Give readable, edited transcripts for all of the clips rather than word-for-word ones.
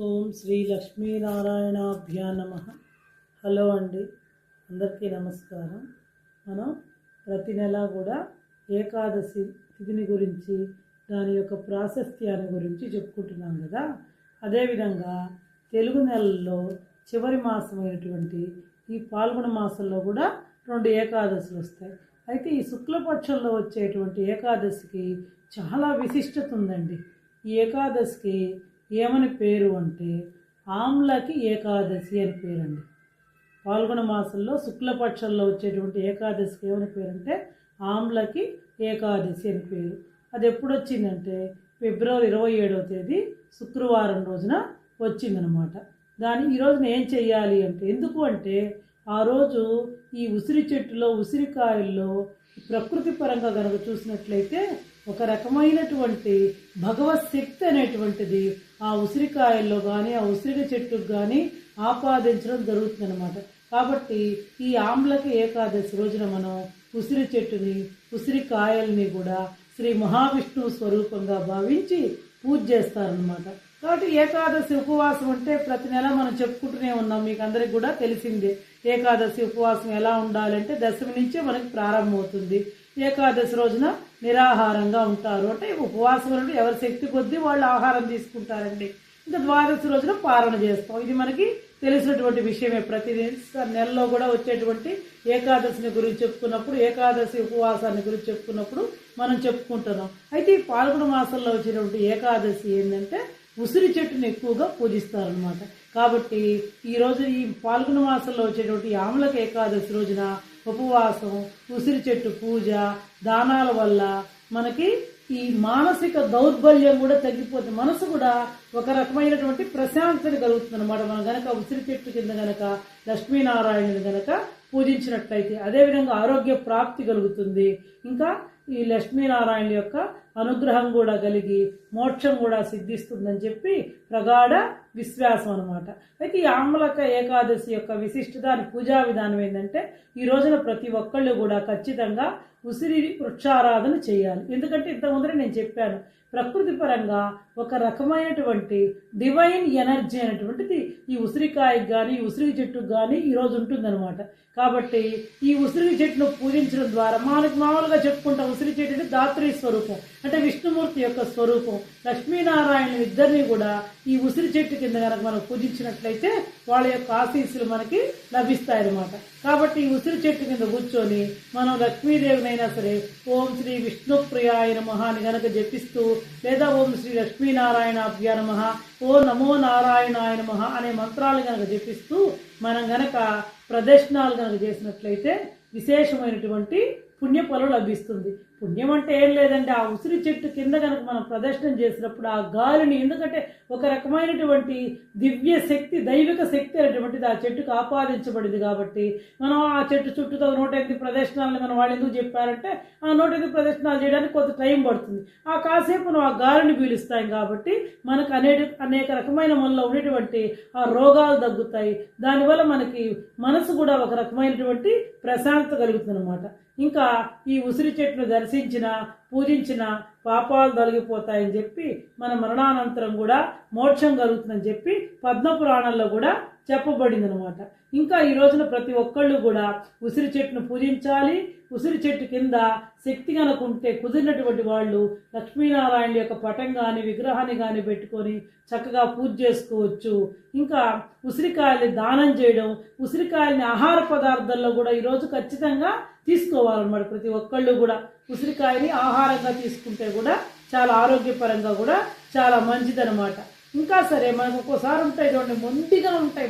ఓం శ్రీ లక్ష్మీనారాయణాభ్యా నమ. హలో అండి, అందరికీ నమస్కారం. మనం ప్రతి నెల కూడా ఏకాదశి తిథిని గురించి, దాని యొక్క ప్రాశస్త్యాన్ని గురించి చెప్పుకుంటున్నాం కదా. అదేవిధంగా తెలుగు నెలల్లో చివరి మాసమైనటువంటి ఈ పాల్గొన మాసంలో కూడా 2 ఏకాదశులు వస్తాయి. అయితే ఈ శుక్లపక్షంలో వచ్చేటువంటి ఏకాదశికి చాలా విశిష్టత ఉందండి. ఈ ఏకాదశికి ఏమని పేరు అంటే ఆమ్లకి ఏకాదశి అని పేరండి. పాల్గొన మాసంలో శుక్లపక్షంలో వచ్చేటువంటి ఏకాదశికి ఏమని పేరు అంటే ఆమ్లకి ఏకాదశి అని పేరు. అది ఎప్పుడు వచ్చిందంటే ఫిబ్రవరి 27వ తేదీ శుక్రవారం రోజున వచ్చిందనమాట. ఈ రోజున ఏం చెయ్యాలి అంటే, ఎందుకు అంటే ఆ రోజు ఈ ఉసిరి చెట్టులో ఉసిరికాయల్లో ప్రకృతి పరంగా కనుక చూసినట్లయితే ఒక రకమైనటువంటి భగవత్ శక్తి అనేటువంటిది ఆ ఉసిరికాయల్లో కానీ ఆ ఉసిరి చెట్టుకు కానీ ఆపాదించడం జరుగుతుందన్నమాట. కాబట్టి ఈ ఆమ్లకి ఏకాదశి రోజున మనం ఉసిరి చెట్టుని ఉసిరికాయల్ని కూడా శ్రీ మహావిష్ణువు స్వరూపంగా భావించి పూజ చేస్తారనమాట. కాబట్టి ఏకాదశి ఉపవాసం అంటే ప్రతి నెల మనం చెప్పుకుంటూనే ఉన్నాం, మీకు అందరికి కూడా తెలిసిందే. ఏకాదశి ఉపవాసం ఎలా ఉండాలంటే దశమి నుంచే మనకి ప్రారంభమవుతుంది. ఏకాదశి రోజున నిరాహారంగా ఉంటారు, అంటే ఉపవాసం అంటే ఎవరి శక్తి కొద్దీ వాళ్ళు ఆహారం తీసుకుంటారండి. ఇంకా ద్వాదశి రోజున పారణ చేస్తాం, ఇది మనకి తెలిసినటువంటి విషయమే. ప్రతి నెలలో కూడా వచ్చేటువంటి ఏకాదశిని గురించి చెప్పుకున్నప్పుడు, ఏకాదశి ఉపవాసాన్ని గురించి చెప్పుకున్నప్పుడు మనం చెప్పుకుంటున్నాం. అయితే ఈ పాల్గొన మాసంలో వచ్చేటువంటి ఏకాదశి ఏంటంటే ఉసిరి చెట్టుని ఎక్కువగా పూజిస్తారనమాట. కాబట్టి ఈరోజు ఈ పాల్గొన మాసంలో వచ్చేటువంటి ఆమ్లక ఏకాదశి రోజున ఉపవాసం, ఉసిరి చెట్టు పూజ, దానాల వల్ల మనకి ఈ మానసిక దౌర్బల్యం కూడా తగ్గిపోతుంది. మనసు కూడా ఒక రకమైనటువంటి ప్రశాంతత కలుగుతుంది అనమాట. మనం గనక ఉసిరి చెట్టు కింద గనక లక్ష్మీనారాయణుని గనక పూజించినట్లయితే, అదేవిధంగా ఆరోగ్య ప్రాప్తి కలుగుతుంది. ఇంకా ఈ లక్ష్మీనారాయణ యొక్క అనుగ్రహం కూడా కలిగి మోక్షం కూడా సిద్ధిస్తుందని చెప్పి ప్రగాఢ విశ్వాసం అనమాట. అయితే ఈ ఆమ్లక ఏకాదశి యొక్క విశిష్టత, దాని పూజా విధానం ఏంటంటే, ఈ రోజున ప్రతి ఒక్కళ్ళు కూడా ఖచ్చితంగా ఉసిరి వృక్షారాధన చేయాలి. ఎందుకంటే ఇంతకుముందరే నేను చెప్పాను, ప్రకృతి పరంగా ఒక రకమైనటువంటి డివైన్ ఎనర్జీ అనేటువంటిది ఈ ఉసిరికాయకు కానీ ఉసిరి చెట్టుకు కానీ ఈరోజు ఉంటుందన్నమాట. కాబట్టి ఈ ఉసిరి చెట్టును పూజించడం ద్వారా మనకు మామూలుగా చెప్పుకుంటాం, ఉసిరి చెట్టు అంటే దాత్రి స్వరూపం, అంటే విష్ణుమూర్తి యొక్క స్వరూపం. లక్ష్మీనారాయణ ఇద్దరిని కూడా ఈ ఉసిరి చెట్టు కింద కనుక మనం పూజించినట్లయితే వాళ్ళ యొక్క ఆశీస్సులు మనకి లభిస్తాయన్నమాట. కాబట్టి ఈ ఉసిరి చెట్టు కింద కూర్చొని మనం లక్ష్మీదేవినైనా సరే ఓం శ్రీ విష్ణుప్రియాయ నమః అని గనక జపిస్తూ, లేదా ఓం శ్రీ లక్ష్మీనారాయణాభ్యా నమః, ఓ నమో నారాయణాయ నమః అనే మంత్రాలు కనుక జపిస్తూ మనం గనక ప్రదర్శనాలు కనుక చేసినట్లయితే విశేషమైనటువంటి పుణ్య ఫలం లభిస్తుంది. పుణ్యం అంటే ఏం లేదంటే ఆ ఉసిరి చెట్టు కింద కనుక మనం ప్రదర్శనం చేసినప్పుడు ఆ గాలిని, ఎందుకంటే ఒక రకమైనటువంటి దివ్య శక్తి, దైవిక శక్తి అనేటువంటిది ఆ చెట్టుకు ఆపాదించబడింది. కాబట్టి మనం ఆ చెట్టు చుట్టూతో 108 ప్రదర్శనాలను మనం వాళ్ళు ఎందుకు చెప్పారంటే, ఆ 108 ప్రదర్శనాలు చేయడానికి కొంత టైం పడుతుంది. ఆ కాసేపు మనం ఆ గాలిని పీలుస్తాం కాబట్టి మనకు అనేక రకమైన మనలో ఉండేటువంటి ఆ రోగాలు తగ్గుతాయి. దానివల్ల మనకి మనసు కూడా ఒక రకమైనటువంటి ప్రశాంతత కలుగుతుంది అనమాట. ఇంకా ఈ ఉసిరి చెట్టును దర్శించిన, పూజించిన పాపాలు తొలగిపోతాయని చెప్పి, మన మరణానంతరం కూడా మోక్షం కలుగుతుందని చెప్పి పద్మపురాణంలో కూడా చెప్పబడింది అనమాట. ఇంకా ఈ రోజున ప్రతి ఒక్కళ్ళు కూడా ఉసిరి చెట్టును పూజించాలి. ఉసిరి చెట్టు కింద శక్తి కనుకుంటే కుదిరినటువంటి వాళ్ళు లక్ష్మీనారాయణ యొక్క పటం కానీ విగ్రహాన్ని కానీ పెట్టుకొని చక్కగా పూజ చేసుకోవచ్చు. ఇంకా ఉసిరికాయల్ని దానం చేయడం, ఉసిరికాయల్ని ఆహార పదార్థాల్లో కూడా ఈరోజు ఖచ్చితంగా తీసుకోవాలన్నమాట. ప్రతి ఒక్కళ్ళు కూడా ఉసిరికాయని ఆహారంగా తీసుకుంటే కూడా చాలా ఆరోగ్యపరంగా కూడా చాలా మంచిదనమాట. ఇంకా సరే మనకు ఒక్కోసారి ఉంటాయి చూడండి, మొండిగా ఉంటాయి,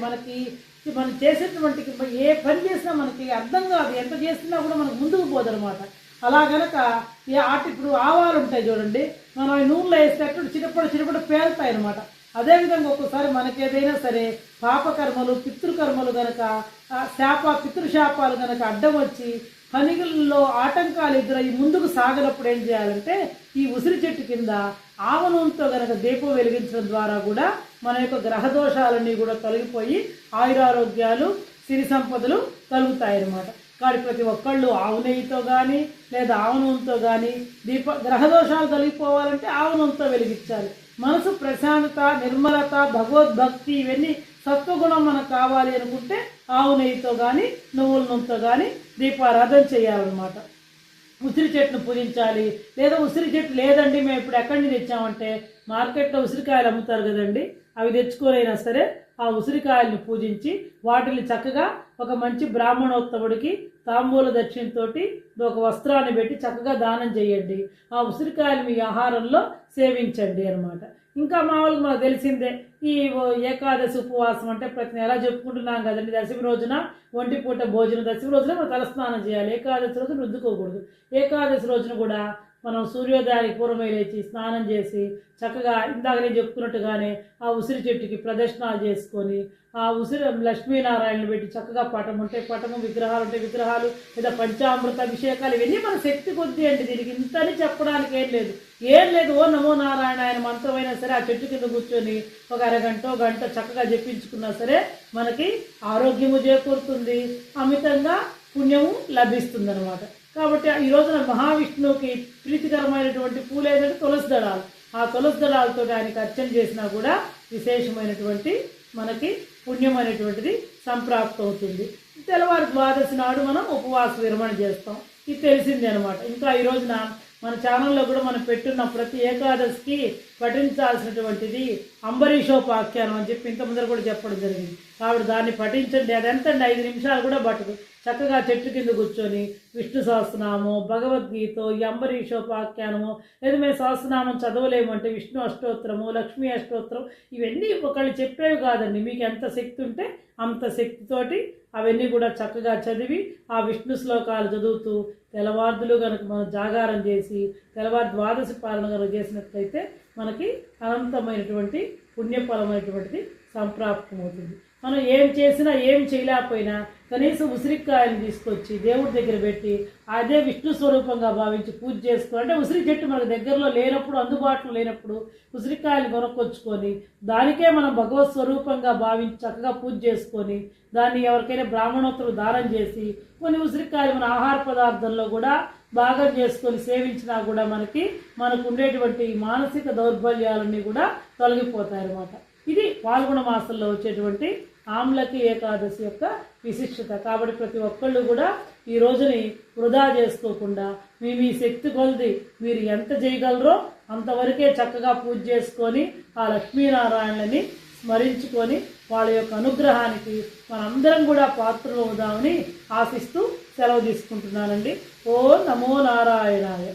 మనం చేసేటువంటి ఏ పని చేసినా మనకి అర్థం కాదు, ఎంత చేసినా కూడా మనకు ముందుకు పోదనమాట. అలా గనక ఇప్పుడు ఆవాలు ఉంటాయి చూడండి, మనం నూనెలో వేసేటప్పుడు చిన్నప్పుడు పేలుతాయి అనమాట. అదేవిధంగా ఒక్కోసారి మనకి ఏదైనా సరే పాపకర్మలు, పితృకర్మలు గనక పితృశాపాలు గనక అడ్డం వచ్చి పనిలో ఆటంకాలు ఎదురయ్యి ముందుకు సాగనప్పుడు ఏం చేయాలంటే, ఈ ఉసిరి చెట్టు కింద ఆవ నూనెతో గనక దీపం వెలిగించడం ద్వారా కూడా మన యొక్క గ్రహదోషాలన్నీ కూడా తొలగిపోయి ఆయురారోగ్యాలు, సిరి సంపదలు కలుగుతాయన్నమాట. కాబట్టి ప్రతి ఒక్కళ్ళు ఆవు నెయ్యితో కానీ లేదా ఆవు నూనెతో కానీ గ్రహదోషాలు తొలగిపోవాలంటే ఆవు నూనెతో వెలిగించాలి. మనసు ప్రశాంతత, నిర్మలత, భగవద్భక్తి ఇవన్నీ సత్వగుణం మనకు కావాలి అనుకుంటే ఆవు నెయ్యితో కానీ నువ్వుల నూనెతో కానీ దీపారాధన చేయాలన్నమాట. ఉసిరి చెట్టును పూజించాలి. లేదా ఉసిరి చెట్టు లేదండి మేము ఇప్పుడు ఎక్కడి నుంచి తెచ్చామంటే మార్కెట్లో ఉసిరికాయలు అమ్ముతారు కదండి, అవి తెచ్చుకోరైనా సరే ఆ ఉసిరికాయలను పూజించి వాటిని చక్కగా ఒక మంచి బ్రాహ్మణోత్తముడికి తాంబూల దక్షిణతోటి ఒక వస్త్రాన్ని పెట్టి చక్కగా దానం చేయండి. ఆ ఉసిరికాయలు మీ ఆహారంలో సేవించండి అనమాట. ఇంకా మామూలుగా మనకు తెలిసిందే ఈ ఏకాదశి ఉపవాసం అంటే ప్రతి నెల చెప్పుకుంటున్నాం కదండి. దశమి రోజున ఒంటిపూట భోజనం, దశమి రోజున మనం తలస్నానం చేయాలి, ఏకాదశి రోజున రుద్దుకోకూడదు. ఏకాదశి రోజున కూడా మనం సూర్యోదయానికి పూర్వమే లేచి స్నానం చేసి చక్కగా ఇందాక నేను చెప్పుకున్నట్టుగానే ఆ ఉసిరి చెట్టుకి ప్రదక్షిణాలు చేసుకొని ఆ ఉసిరి లక్ష్మీనారాయణను పెట్టి చక్కగా పటం ఉంటే పటము, విగ్రహాలు ఉంటే విగ్రహాలు, లేదా పంచామృత అభిషేకాలు ఇవన్నీ మన శక్తి కొద్దీ అండి. దీనికి ఇంతని చెప్పడానికి ఏం లేదు. ఓ నమో నారాయణ ఆయన మంత్రమైనా సరే ఆ చెట్టు కింద కూర్చొని ఒక అరగంట గంట చక్కగా జపించుకున్నా సరే మనకి ఆరోగ్యము చేకూరుతుంది, అమితంగా పుణ్యము లభిస్తుంది అనమాట. కాబట్టి ఈ రోజున మహావిష్ణువుకి ప్రీతికరమైనటువంటి పూలు ఏంటంటే తులసి దళాలు. ఆ తులసి దళాలతో ఆయనకి అర్చన చేసినా కూడా విశేషమైనటువంటి మనకి పుణ్యం అనేటువంటిది సంప్రాప్తం అవుతుంది. తెల్లవారు ద్వాదశి నాడు మనం ఉపవాస విరమణ చేస్తాం, ఇది తెలిసిందే అనమాట. ఇంకా ఈ రోజున మన ఛానల్లో కూడా మనం పెట్టున్న ప్రతి ఏకాదశికి పఠించాల్సినటువంటిది అంబరీషోపాఖ్యానం అని చెప్పి ఇంత ముందర కూడా చెప్పడం జరిగింది. కాబట్టి దాన్ని పఠించండి. అది ఎంతండి 5 నిమిషాలు కూడా పట్టదు. చక్కగా చెట్టు కింద కూర్చొని విష్ణు సహస్రనామో, భగవద్గీత, ఈ అంబరీషోపాఖ్యానమో, లేదా మేము సహస్రనామం చదవలేమంటే విష్ణు అష్టోత్తరము, లక్ష్మీ అష్టోత్తరం, ఇవన్నీ ఒకళ్ళు చెప్పేవి కాదండి. మీకు ఎంత శక్తి ఉంటే అంత శక్తితోటి అవన్నీ కూడా చక్కగా చదివి ఆ విష్ణు శ్లోకాలు చదువుతూ తెల్లవార్దులు కనుక మనం జాగారం చేసి తెల్లవారు ద్వాదశి పాలన కనుక చేసినట్లయితే మనకి అనంతమైనటువంటి పుణ్యఫలమైనటువంటిది సంప్రాప్తమవుతుంది. మనం ఏం చేసినా ఏం చేయలేకపోయినా కనీసం ఉసిరికాయలు తీసుకొచ్చి దేవుడి దగ్గర పెట్టి అదే విష్ణు స్వరూపంగా భావించి పూజ చేసుకో. అంటే ఉసిరి చెట్టు మనకు దగ్గరలో లేనప్పుడు, అందుబాటులో లేనప్పుడు ఉసిరికాయలు కొనుక్కొచ్చుకొని దానికే మనం భగవత్ స్వరూపంగా భావించి చక్కగా పూజ చేసుకొని దాన్ని ఎవరికైనా బ్రాహ్మణోత్తరు దానం చేసి కొన్ని ఉసిరికాయలు మన ఆహార పదార్థంలో కూడా భాగం చేసుకొని సేవించినా కూడా మనకు ఉండేటువంటి మానసిక దౌర్బల్యాలన్నీ కూడా తొలగిపోతాయి అన్నమాట. ఇది పాల్గొన మాసంలో వచ్చేటువంటి ఆమ్లకి ఏకాదశి యొక్క విశిష్టత. కాబట్టి ప్రతి ఒక్కళ్ళు కూడా ఈ రోజుని వృధా చేసుకోకుండా మీ శక్తి కొలది మీరు ఎంత చేయగలరో అంతవరకే చక్కగా పూజ చేసుకొని ఆ లక్ష్మీనారాయణని స్మరించుకొని వాళ్ళ యొక్క అనుగ్రహానికి మనందరం కూడా పాత్రలు అవుదామని ఆశిస్తూ సెలవు తీసుకుంటున్నానండి. ఓ నమో నారాయణాయ.